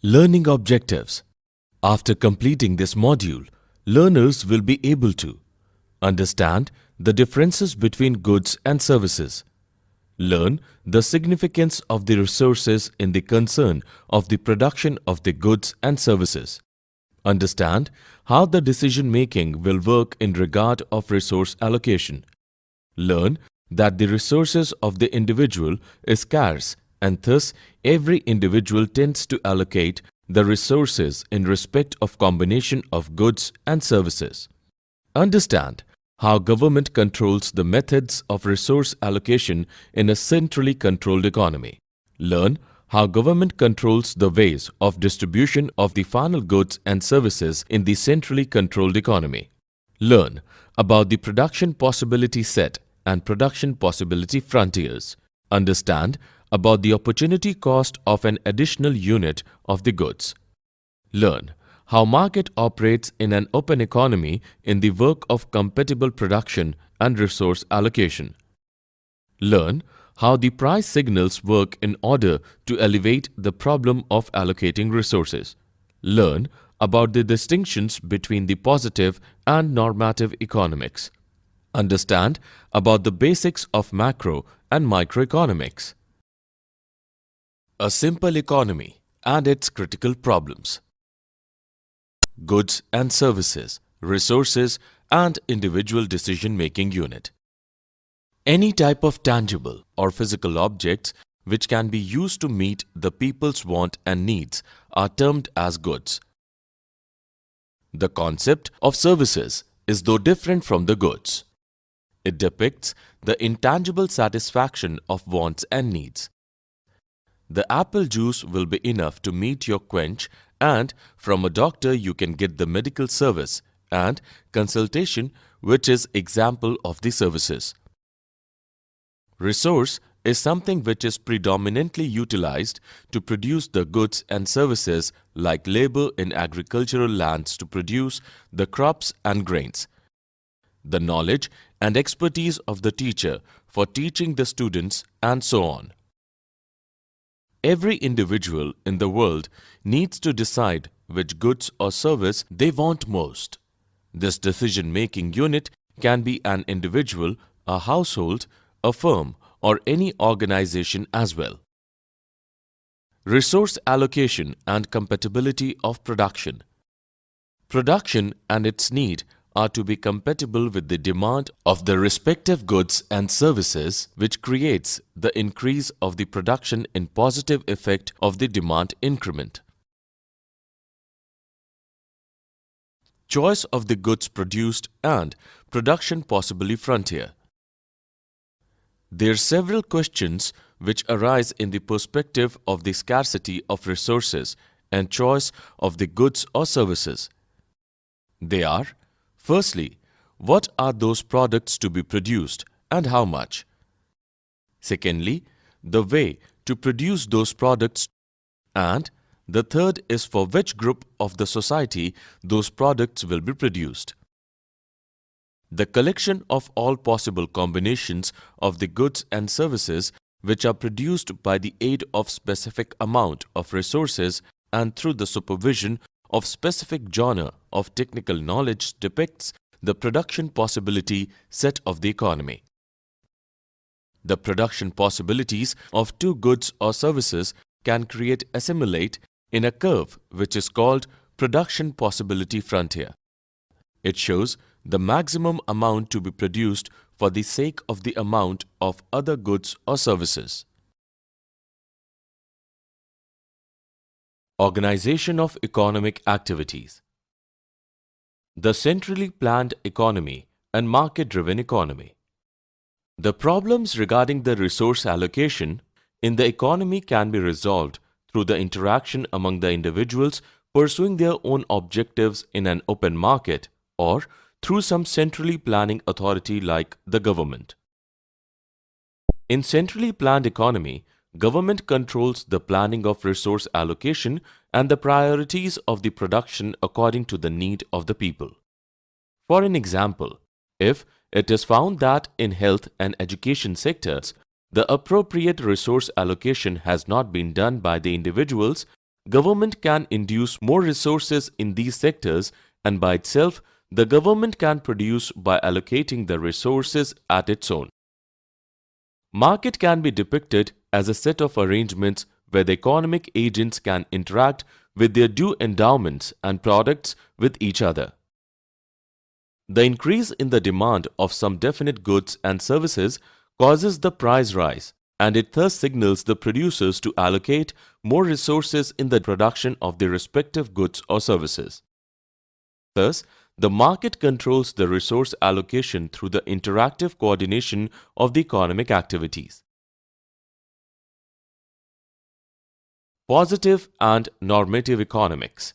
Learning objectives. After completing this module, learners will be able to understand the differences between goods and services, learn the significance of the resources in the concern of the production of the goods and services, understand how the decision-making will work in regard of resource allocation, learn that the resources of the individual is scarce and thus every individual tends to allocate the resources in respect of combination of goods and services. Understand how government controls the methods of resource allocation in a centrally controlled economy. Learn how government controls the ways of distribution of the final goods and services in the centrally controlled economy. Learn about the production possibility set and production possibility frontiers. Understand about the opportunity cost of an additional unit of the goods. Learn how market operates in an open economy in the work of compatible production and resource allocation. Learn how the price signals work in order to elevate the problem of allocating resources. Learn about the distinctions between the positive and normative economics. Understand about the basics of macro and microeconomics. A simple economy and its critical problems. Goods and services, resources, and individual decision-making unit. Any type of tangible or physical objects which can be used to meet the people's want and needs are termed as goods. The concept of services is though different from the goods. It depicts the intangible satisfaction of wants and needs. The apple juice will be enough to meet your quench, and from a doctor you can get the medical service and consultation, which is example of the services. Resource is something which is predominantly utilized to produce the goods and services like labor in agricultural lands to produce the crops and grains. The knowledge and expertise of the teacher for teaching the students and so on. Every individual in the world needs to decide which goods or service they want most. This decision-making unit can be an individual, a household, a firm, or any organization as well. Resource allocation and compatibility of production. Production and its need are to be compatible with the demand of the respective goods and services, which creates the increase of the production in positive effect of the demand increment. Choice of the goods produced and production possibly frontier. There are several questions which arise in the perspective of the scarcity of resources and choice of the goods or services. They are: firstly, what are those products to be produced and how much? Secondly, the way to produce those products, and the third is for which group of the society those products will be produced. The collection of all possible combinations of the goods and services which are produced by the aid of specific amount of resources and through the supervision of specific genre of technical knowledge depicts the production possibility set of the economy. The production possibilities of two goods or services can create assimilate in a curve which is called production possibility frontier. It shows the maximum amount to be produced for the sake of the amount of other goods or services. Organization of economic activities. The centrally planned economy and market-driven economy. The problems regarding the resource allocation in the economy can be resolved through the interaction among the individuals pursuing their own objectives in an open market or through some centrally planning authority like the government. In centrally planned economy, government controls the planning of resource allocation and the priorities of the production according to the need of the people. For an example, if it is found that in health and education sectors, the appropriate resource allocation has not been done by the individuals, government can induce more resources in these sectors, and by itself, the government can produce by allocating the resources at its own. Market can be depicted as a set of arrangements where the economic agents can interact with their due endowments and products with each other. The increase in the demand of some definite goods and services causes the price rise, and it thus signals the producers to allocate more resources in the production of their respective goods or services. Thus, the market controls the resource allocation through the interactive coordination of the economic activities. Positive and normative economics.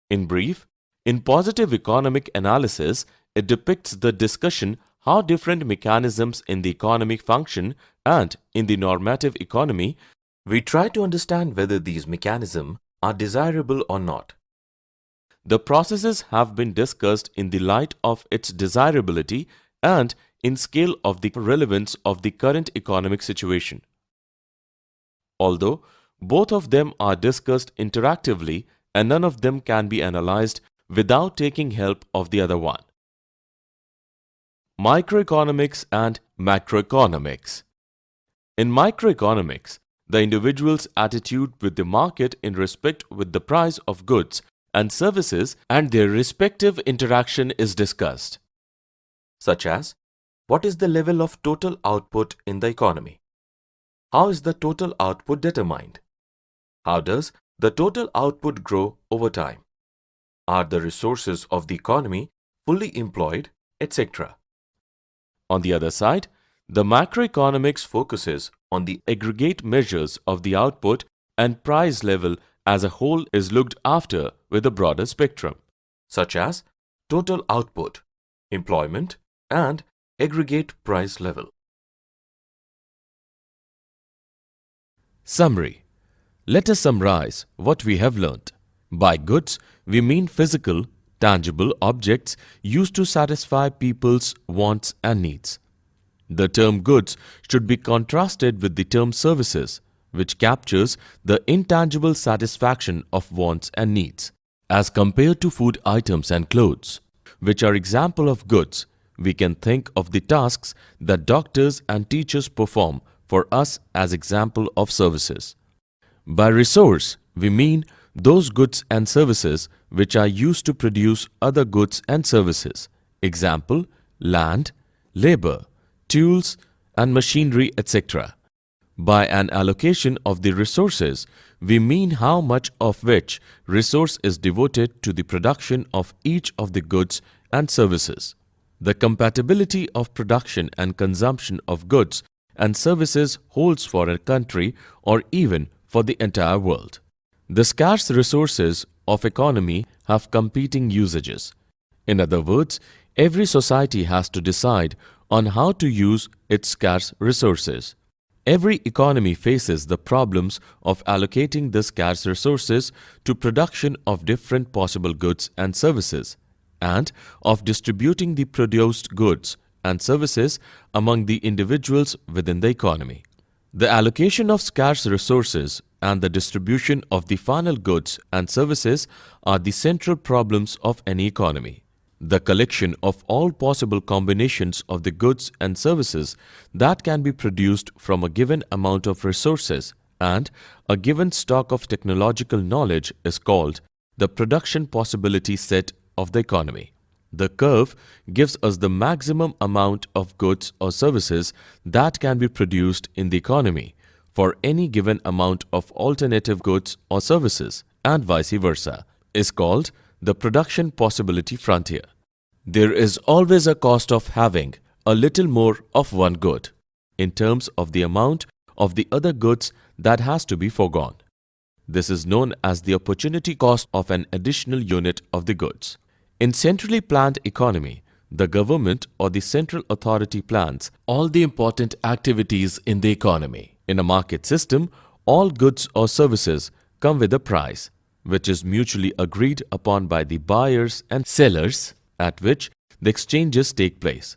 In brief, in positive economic analysis, it depicts the discussion how different mechanisms in the economy function, and in the normative economy, we try to understand whether these mechanisms are desirable or not. The processes have been discussed in the light of its desirability and in scale of the relevance of the current economic situation. Although both of them are discussed interactively and none of them can be analyzed without taking help of the other one. Microeconomics and macroeconomics. In microeconomics, the individual's attitude with the market in respect with the price of goods and services and their respective interaction is discussed, such as what is the level of total output in the economy? How is the total output determined? How does the total output grow over time? Are the resources of the economy fully employed, etc.? On the other side, the macroeconomics focuses on the aggregate measures of the output, and price level as a whole is looked after with a broader spectrum, such as total output, employment, and aggregate price level. Summary. Let us summarize what we have learnt. By goods, we mean physical, tangible objects used to satisfy people's wants and needs. The term goods should be contrasted with the term services, which captures the intangible satisfaction of wants and needs. As compared to food items and clothes, which are example of goods, we can think of the tasks that doctors and teachers perform for us as example of services. By resource, we mean those goods and services which are used to produce other goods and services. Example, land, labor, tools and machinery, etc. By an allocation of the resources, we mean how much of which resource is devoted to the production of each of the goods and services. The compatibility of production and consumption of goods and services holds for a country or even for the entire world. The scarce resources of economy have competing usages. In other words, every society has to decide on how to use its scarce resources. Every economy faces the problems of allocating the scarce resources to production of different possible goods and services, and of distributing the produced goods and services among the individuals within the economy. The allocation of scarce resources and the distribution of the final goods and services are the central problems of any economy. The collection of all possible combinations of the goods and services that can be produced from a given amount of resources and a given stock of technological knowledge is called the production possibility set of the economy. The curve gives us the maximum amount of goods or services that can be produced in the economy for any given amount of alternative goods or services, and vice versa, is called the production possibility frontier. There is always a cost of having a little more of one good, in terms of the amount of the other goods that has to be foregone. This is known as the opportunity cost of an additional unit of the goods. In centrally planned economy, the government or the central authority plans all the important activities in the economy. In a market system, all goods or services come with a price, which is mutually agreed upon by the buyers and sellers, at which the exchanges take place.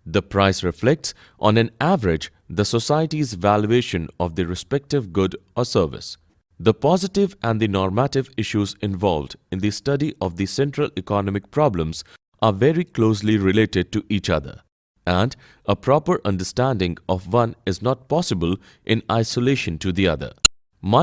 The price reflects, on an average, the society's valuation of the respective good or service. The positive and the normative issues involved in the study of the central economic problems are very closely related to each other, and a proper understanding of one is not possible in isolation to the other.